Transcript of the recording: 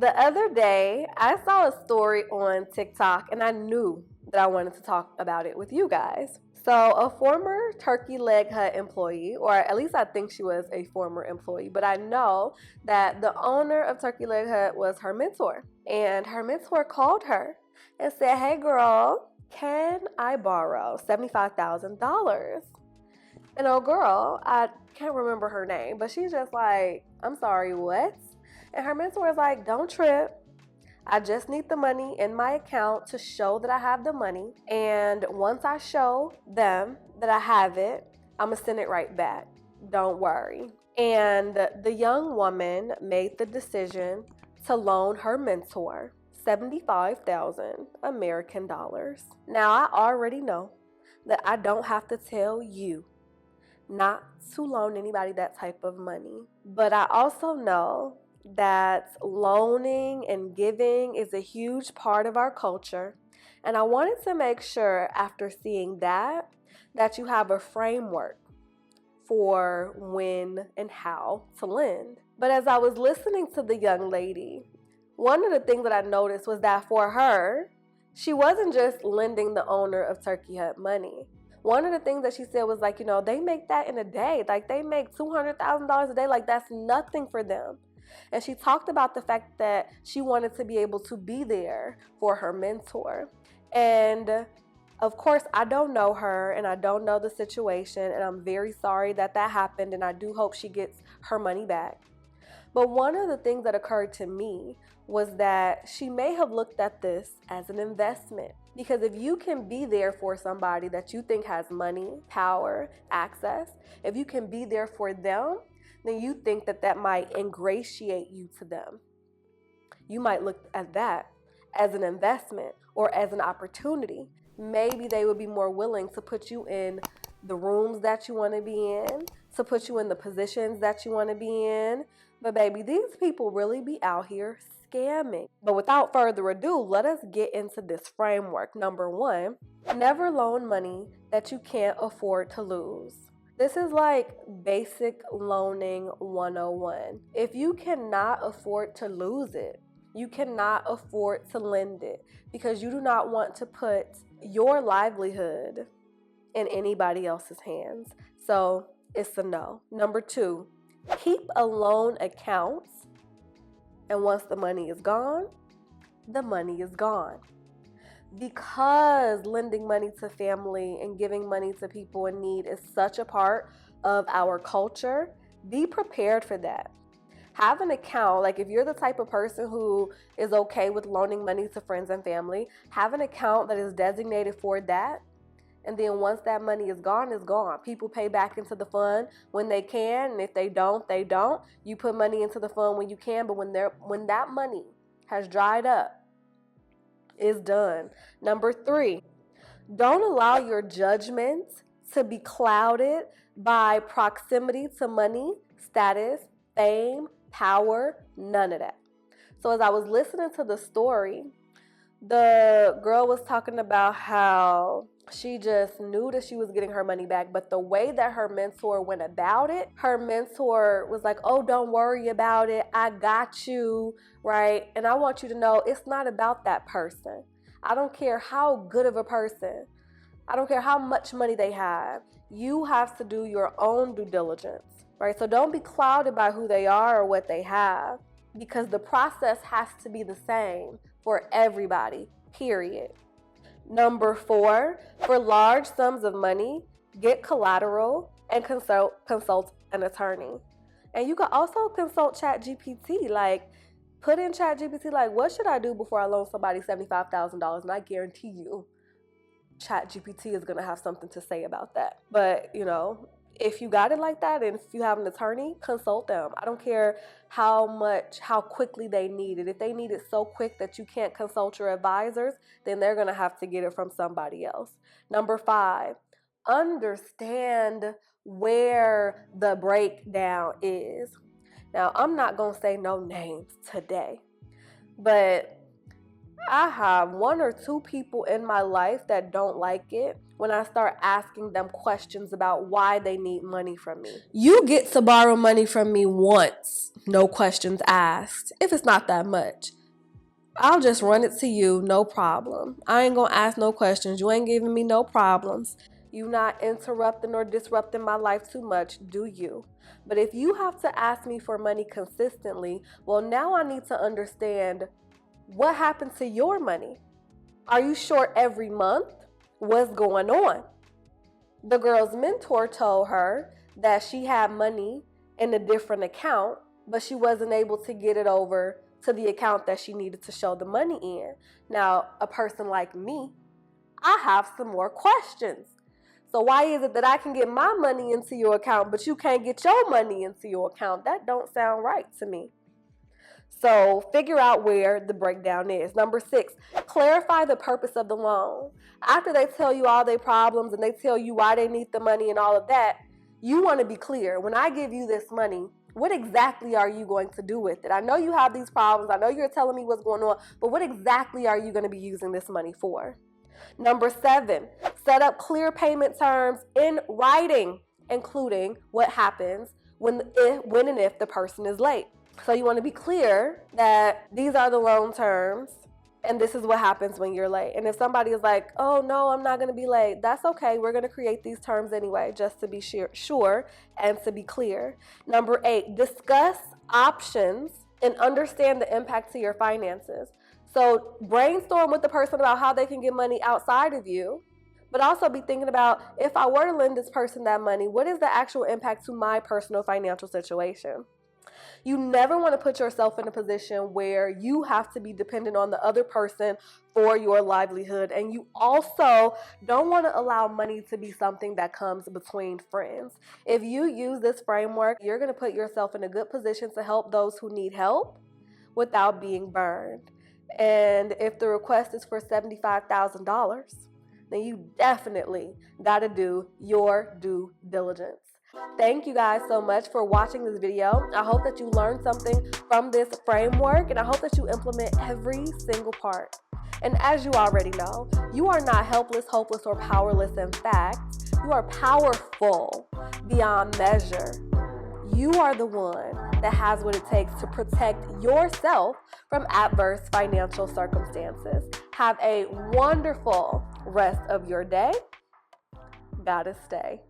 The other day, I saw a story on TikTok and I knew that I wanted to talk about it with you guys. So, a former Turkey Leg Hut employee, or at least I think she was a former employee, but I know that the owner of Turkey Leg Hut was her mentor. And her mentor called her and said, "Hey girl, can I borrow $75,000? And oh girl, I can't remember her name, but she's just like, "I'm sorry, what?" And her mentor is like, "Don't trip. I just need the money in my account to show that I have the money. And once I show them that I have it, I'm going to send it right back. Don't worry." And the young woman made the decision to loan her mentor 75,000 American dollars. Now, I already know that I don't have to tell you not to loan anybody that type of money. But I also know that loaning and giving is a huge part of our culture. And I wanted to make sure after seeing that you have a framework for when and how to lend. But as I was listening to the young lady, one of the things that I noticed was that for her, she wasn't just lending the owner of Turkey Hut money. One of the things that she said was like, they make that in a day. Like they make $200,000 a day. Like that's nothing for them. And she talked about the fact that she wanted to be able to be there for her mentor. And of course, I don't know her and I don't know the situation. And I'm very sorry that happened. And I do hope she gets her money back. But one of the things that occurred to me was that she may have looked at this as an investment. Because if you can be there for somebody that you think has money, power, access, if you can be there for them, then you think that might ingratiate you to them. You might look at that as an investment or as an opportunity. Maybe they would be more willing to put you in the rooms that you want to be in, to put you in the positions that you want to be in. But baby, these people really be out here scamming. But without further ado, let us get into this framework. Number one, never loan money that you can't afford to lose. This is like basic loaning 101. If you cannot afford to lose it, you cannot afford to lend it because you do not want to put your livelihood in anybody else's hands. So it's a no. Number two, keep a loan account. And once the money is gone, the money is gone. Because lending money to family and giving money to people in need is such a part of our culture, be prepared for that. Have an account, like if you're the type of person who is okay with loaning money to friends and family, have an account that is designated for that. And then once that money is gone, it's gone. People pay back into the fund when they can, and if they don't, they don't. You put money into the fund when you can, but when that money has dried up, it's done. Number three, don't allow your judgment to be clouded by proximity to money, status, fame, power, none of that. So as I was listening to the story, the girl was talking about how she just knew that she was getting her money back, but the way that her mentor went about it, her mentor was like, "Oh, don't worry about it. I got you," right? And I want you to know it's not about that person. I don't care how good of a person. I don't care how much money they have. You have to do your own due diligence, right? So don't be clouded by who they are or what they have, because the process has to be the same for everybody, period. Number four, for large sums of money, get collateral and consult an attorney. And you can also consult ChatGPT. Like, put in ChatGPT, like, what should I do before I loan somebody $75,000? And I guarantee you, ChatGPT is going to have something to say about that. But, if you got it like that and if you have an attorney, consult them. I don't care how quickly they need it. If they need it so quick that you can't consult your advisors, then they're going to have to get it from somebody else. Number five, understand where the breakdown is. Now, I'm not going to say no names today, but I have one or two people in my life that don't like it when I start asking them questions about why they need money from me. You get to borrow money from me once, no questions asked, if it's not that much. I'll just run it to you, no problem. I ain't gonna ask no questions. You ain't giving me no problems. You not interrupting or disrupting my life too much, do you? But if you have to ask me for money consistently, well, now I need to understand what happened to your money. Are you short every month? What's going on? The girl's mentor told her that she had money in a different account, but she wasn't able to get it over to the account that she needed to show the money in. Now, a person like me, I have some more questions. So why is it that I can get my money into your account, but you can't get your money into your account? That don't sound right to me. So figure out where the breakdown is. Number 6, clarify the purpose of the loan. After they tell you all their problems and they tell you why they need the money and all of that, you want to be clear. When I give you this money, what exactly are you going to do with it? I know you have these problems. I know you're telling me what's going on, but what exactly are you going to be using this money for? Number 7, set up clear payment terms in writing, including what happens when and if the person is late. So you want to be clear that these are the loan terms and this is what happens when you're late. And if somebody is like, oh no, I'm not going to be late, that's okay. We're going to create these terms anyway, just to be sure and to be clear. Number 8, discuss options and understand the impact to your finances. So brainstorm with the person about how they can get money outside of you, but also be thinking about, if I were to lend this person that money, what is the actual impact to my personal financial situation? You never want to put yourself in a position where you have to be dependent on the other person for your livelihood. And you also don't want to allow money to be something that comes between friends. If you use this framework, you're going to put yourself in a good position to help those who need help without being burned. And if the request is for $75,000, then you definitely got to do your due diligence. Thank you guys so much for watching this video. I hope that you learned something from this framework, and I hope that you implement every single part. And as you already know, you are not helpless, hopeless, or powerless. In fact, you are powerful beyond measure. You are the one that has what it takes to protect yourself from adverse financial circumstances. Have a wonderful rest of your day. Gotta stay.